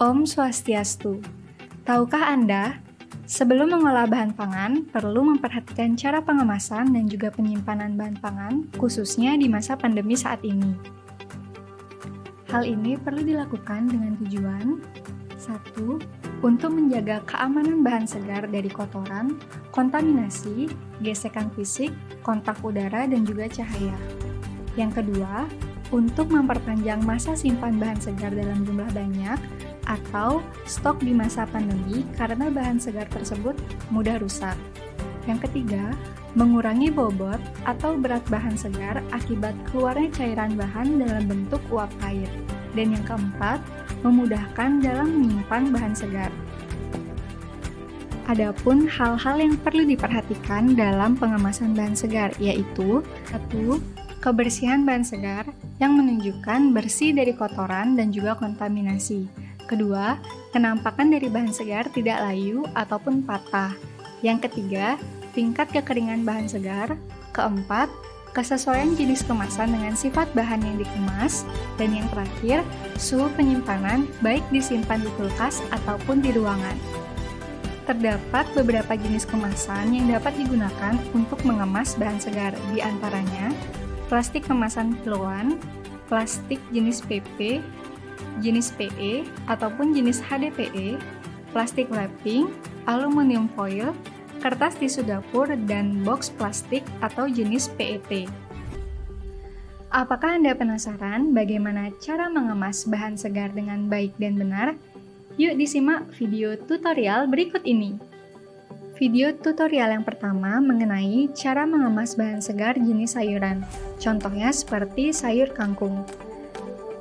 Om Swastiastu. Tahukah Anda, sebelum mengolah bahan pangan, perlu memperhatikan cara pengemasan dan juga penyimpanan bahan pangan, khususnya di masa pandemi saat ini. Hal ini perlu dilakukan dengan tujuan 1. Untuk menjaga keamanan bahan segar dari kotoran, kontaminasi, gesekan fisik, kontak udara, dan juga cahaya. Yang kedua, untuk memperpanjang masa simpan bahan segar dalam jumlah banyak atau stok di masa pandemi karena bahan segar tersebut mudah rusak. Yang ketiga, mengurangi bobot atau berat bahan segar akibat keluarnya cairan bahan dalam bentuk uap air. Dan yang keempat, memudahkan dalam menyimpan bahan segar. Adapun hal-hal yang perlu diperhatikan dalam pengemasan bahan segar yaitu 1. Kebersihan bahan segar yang menunjukkan bersih dari kotoran dan juga kontaminasi. Kedua, kenampakan dari bahan segar tidak layu ataupun patah. Yang ketiga, tingkat kekeringan bahan segar. Keempat, kesesuaian jenis kemasan dengan sifat bahan yang dikemas. Dan yang terakhir, suhu penyimpanan baik disimpan di kulkas ataupun di ruangan. Terdapat beberapa jenis kemasan yang dapat digunakan untuk mengemas bahan segar, di antaranya plastik kemasan kiloan, plastik jenis PP, jenis PE ataupun jenis HDPE, plastik wrapping, aluminium foil, kertas tisu dapur, dan box plastik atau jenis PET. Apakah Anda penasaran bagaimana cara mengemas bahan segar dengan baik dan benar? Yuk disimak video tutorial berikut ini. Video tutorial yang pertama mengenai cara mengemas bahan segar jenis sayuran. Contohnya seperti sayur kangkung.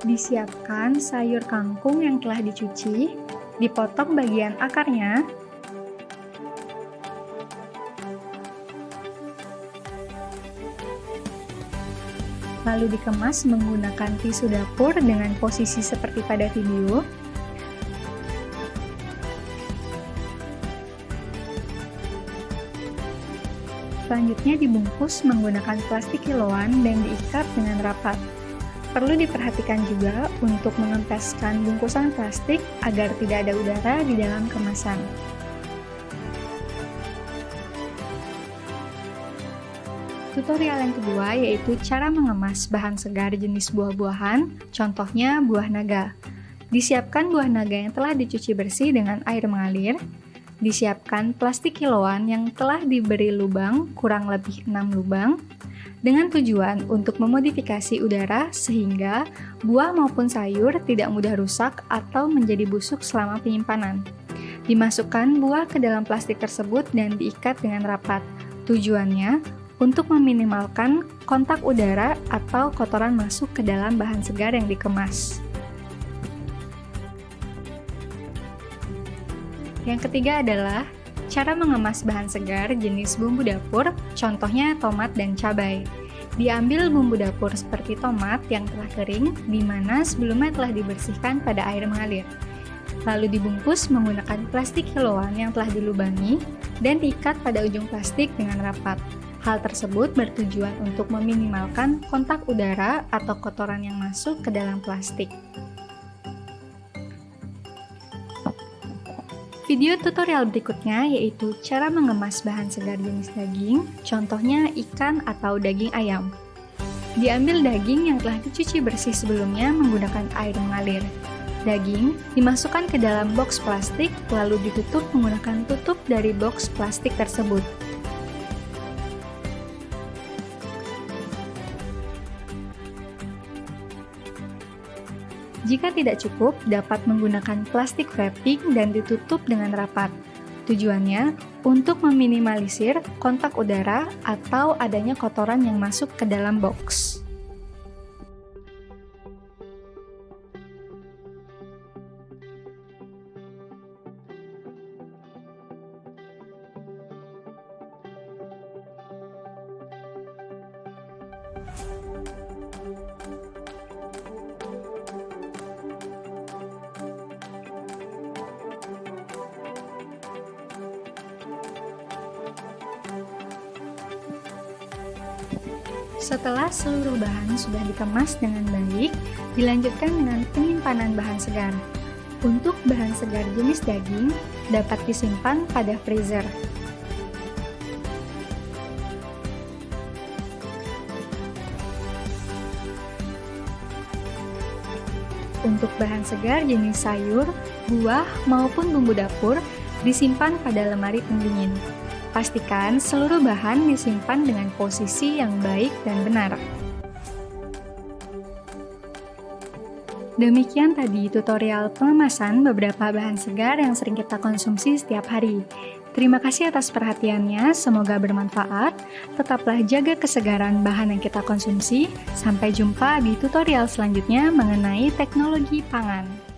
Disiapkan sayur kangkung yang telah dicuci, dipotong bagian akarnya, lalu dikemas menggunakan tisu dapur dengan posisi seperti pada video. Selanjutnya dibungkus menggunakan plastik kiloan dan diikat dengan rapat. Perlu diperhatikan juga untuk mengempeskan bungkusan plastik agar tidak ada udara di dalam kemasan. Tutorial yang kedua yaitu cara mengemas bahan segar jenis buah-buahan, contohnya buah naga. Disiapkan buah naga yang telah dicuci bersih dengan air mengalir. Disiapkan plastik kiloan yang telah diberi lubang, kurang lebih 6 lubang, dengan tujuan untuk memodifikasi udara sehingga buah maupun sayur tidak mudah rusak atau menjadi busuk selama penyimpanan. Dimasukkan buah ke dalam plastik tersebut dan diikat dengan rapat. Tujuannya untuk meminimalkan kontak udara atau kotoran masuk ke dalam bahan segar yang dikemas. Yang ketiga adalah cara mengemas bahan segar jenis bumbu dapur, contohnya tomat dan cabai. Diambil bumbu dapur seperti tomat yang telah kering, di mana sebelumnya telah dibersihkan pada air mengalir. Lalu dibungkus menggunakan plastik kiloan yang telah dilubangi dan diikat pada ujung plastik dengan rapat. Hal tersebut bertujuan untuk meminimalkan kontak udara atau kotoran yang masuk ke dalam plastik. Video tutorial berikutnya yaitu cara mengemas bahan segar jenis daging, contohnya ikan atau daging ayam. Diambil daging yang telah dicuci bersih sebelumnya menggunakan air mengalir. Daging dimasukkan ke dalam box plastik lalu ditutup menggunakan tutup dari box plastik tersebut. Jika tidak cukup, dapat menggunakan plastik wrapping dan ditutup dengan rapat. Tujuannya untuk meminimalisir kontak udara atau adanya kotoran yang masuk ke dalam box. Setelah seluruh bahan sudah dikemas dengan baik, dilanjutkan dengan penyimpanan bahan segar. Untuk bahan segar jenis daging, dapat disimpan pada freezer. Untuk bahan segar jenis sayur, buah, maupun bumbu dapur disimpan pada lemari pendingin. Pastikan seluruh bahan disimpan dengan posisi yang baik dan benar. Demikian tadi tutorial pengemasan beberapa bahan segar yang sering kita konsumsi setiap hari. Terima kasih atas perhatiannya, semoga bermanfaat. Tetaplah jaga kesegaran bahan yang kita konsumsi. Sampai jumpa di tutorial selanjutnya mengenai teknologi pangan.